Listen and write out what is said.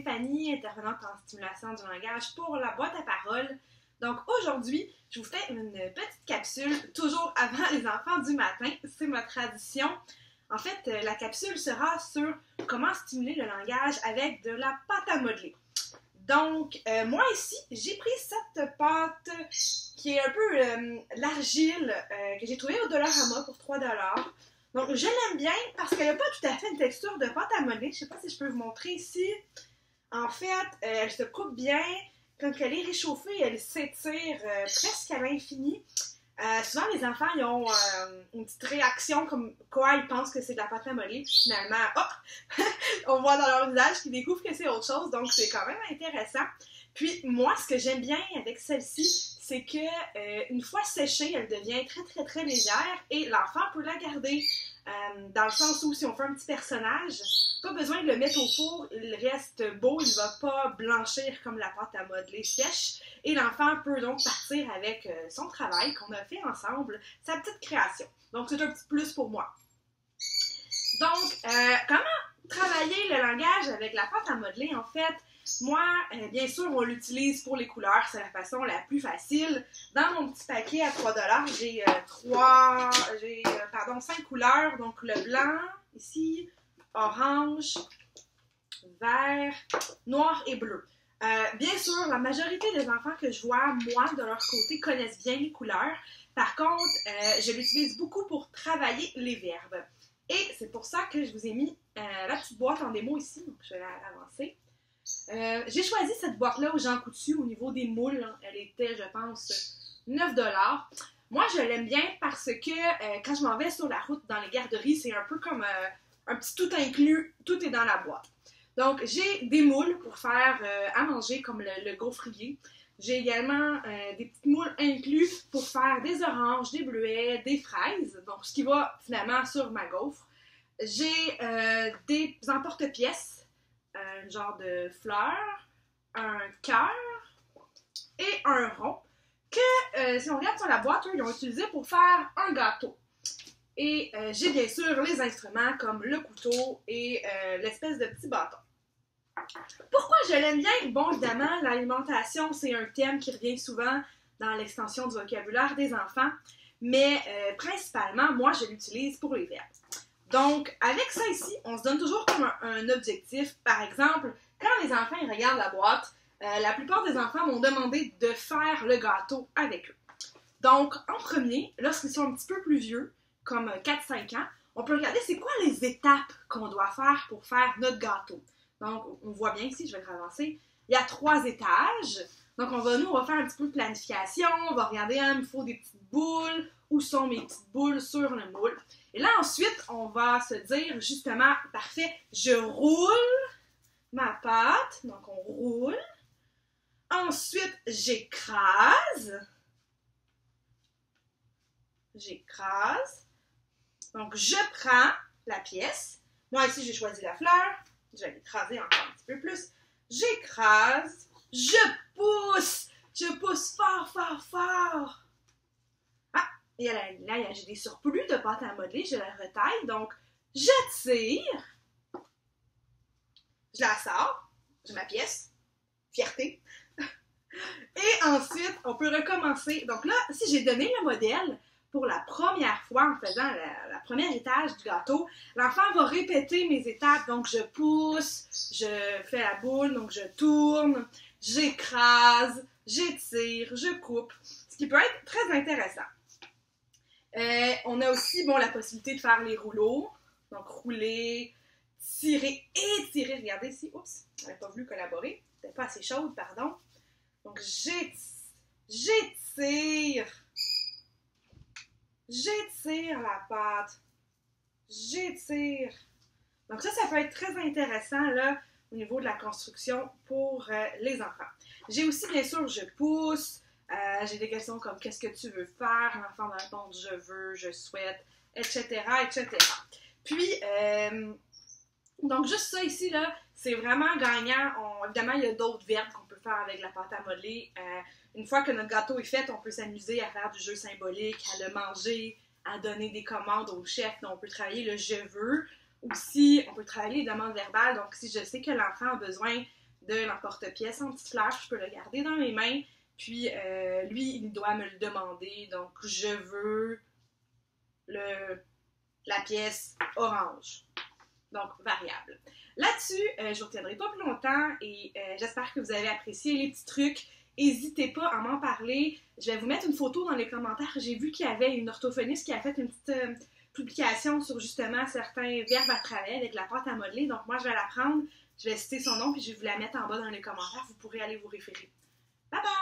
Stéphanie, intervenante en stimulation du langage pour la boîte à paroles. Donc aujourd'hui, je vous fais une petite capsule, toujours avant les enfants du matin, c'est ma tradition. En fait, la capsule sera sur comment stimuler le langage avec de la pâte à modeler. Donc, moi ici, j'ai pris cette pâte qui est un peu l'argile que j'ai trouvée au Dollarama pour 3 $. Donc, je l'aime bien parce qu'elle n'a pas tout à fait une texture de pâte à modeler. Je ne sais pas si je peux vous montrer ici. En fait, elle se coupe bien. Quand elle est réchauffée, elle s'étire presque à l'infini. Souvent, les enfants, ils ont une petite réaction comme quoi ils pensent que c'est de la pâte à modeler. Puis finalement, oh! On voit dans leur visage qu'ils découvrent que c'est autre chose. Donc, c'est quand même intéressant. Puis, moi, ce que j'aime bien avec celle-ci, c'est que une fois séchée, elle devient très légère et l'enfant peut la garder. Dans le sens où si on fait un petit personnage, pas besoin de le mettre au four, il reste beau, il va pas blanchir comme la pâte à modeler sèche. Et l'enfant peut donc partir avec son travail qu'on a fait ensemble, sa petite création. Donc c'est un petit plus pour moi. Donc, comment travailler le langage avec la pâte à modeler en fait? Moi, bien sûr, on l'utilise pour les couleurs, c'est la façon la plus facile. Dans mon petit paquet à 3 $, j'ai 5 couleurs, donc le blanc, ici, orange, vert, noir et bleu. Bien sûr, la majorité des enfants que je vois, moi, de leur côté, connaissent bien les couleurs. Par contre, je l'utilise beaucoup pour travailler les verbes. Et c'est pour ça que je vous ai mis la petite boîte en démo ici, donc je vais l'avancer. J'ai choisi cette boîte-là au Jean Coutu au niveau des moules. Elle était, je pense, 9 $. Moi, je l'aime bien parce que quand je m'en vais sur la route dans les garderies, c'est un peu comme un petit tout inclus. Tout est dans la boîte. Donc, j'ai des moules pour faire à manger comme le gaufrier. J'ai également des petites moules inclus pour faire des oranges, des bleuets, des fraises. Donc, ce qui va finalement sur ma gaufre. J'ai des emporte-pièces. Un genre de fleur, un cœur et un rond que, si on regarde sur la boîte, eux, ils ont utilisé pour faire un gâteau. Et j'ai bien sûr les instruments comme le couteau et l'espèce de petit bâton. Pourquoi je l'aime bien? Bon, évidemment, l'alimentation, c'est un thème qui revient souvent dans l'extension du vocabulaire des enfants, mais principalement, moi, je l'utilise pour les verbes. Donc, avec ça ici, on se donne toujours comme un objectif. Par exemple, quand les enfants ils regardent la boîte, la plupart des enfants m'ont demandé de faire le gâteau avec eux. Donc, en premier, lorsqu'ils sont un petit peu plus vieux, comme 4-5 ans, on peut regarder c'est quoi les étapes qu'on doit faire pour faire notre gâteau. Donc, on voit bien ici, je vais le avancer, il y a 3 étages. Donc, on va faire un petit peu de planification, on va regarder, il me faut des petites boules, où sont mes petites boules sur le moule. Et là, ensuite, on va se dire, justement, parfait, je roule ma pâte. Donc, on roule. Ensuite, j'écrase. J'écrase. Donc, je prends la pièce. Moi, ici, j'ai choisi la fleur. Je vais l'écraser encore un petit peu plus. J'écrase. Je pousse. Je pousse fort. Et là, j'ai des surplus de pâte à modeler, je la retaille, donc je tire, je la sors, j'ai ma pièce, fierté. Et ensuite, on peut recommencer. Donc là, si j'ai donné le modèle pour la première fois en faisant la première étage du gâteau, l'enfant va répéter mes étapes. Donc je pousse, je fais la boule, donc je tourne, j'écrase, j'étire, je coupe, ce qui peut être très intéressant. On a aussi la possibilité de faire les rouleaux. Donc, rouler, tirer, étirer. Regardez ici. Oups, on n'avait pas voulu collaborer. C'était pas assez chaude, pardon. Donc, j'étire. J'étire la pâte. J'étire. Donc, ça peut être très intéressant, là, au niveau de la construction pour les enfants. J'ai aussi, bien sûr, je pousse. J'ai des questions comme qu'est-ce que tu veux faire? L'enfant va répondre je veux, je souhaite, etc. Puis, donc juste ça ici, là, c'est vraiment gagnant. Évidemment, il y a d'autres verbes qu'on peut faire avec la pâte à modeler. Une fois que notre gâteau est fait, on peut s'amuser à faire du jeu symbolique, à le manger, à donner des commandes au chef. Donc, on peut travailler le je veux. Aussi, on peut travailler les demandes verbales. Donc, si je sais que l'enfant a besoin de l'emporte-pièce en petite fleur. Je peux le garder dans mes mains. Puis, lui, il doit me le demander. Donc, je veux la pièce orange. Donc, variable. Là-dessus, je ne vous retiendrai pas plus longtemps et j'espère que vous avez apprécié les petits trucs. N'hésitez pas à m'en parler. Je vais vous mettre une photo dans les commentaires. J'ai vu qu'il y avait une orthophoniste qui a fait une petite publication sur justement certains verbes à travailler avec la pâte à modeler. Donc, moi, je vais la prendre. Je vais citer son nom puis je vais vous la mettre en bas dans les commentaires. Vous pourrez aller vous référer. Bye bye!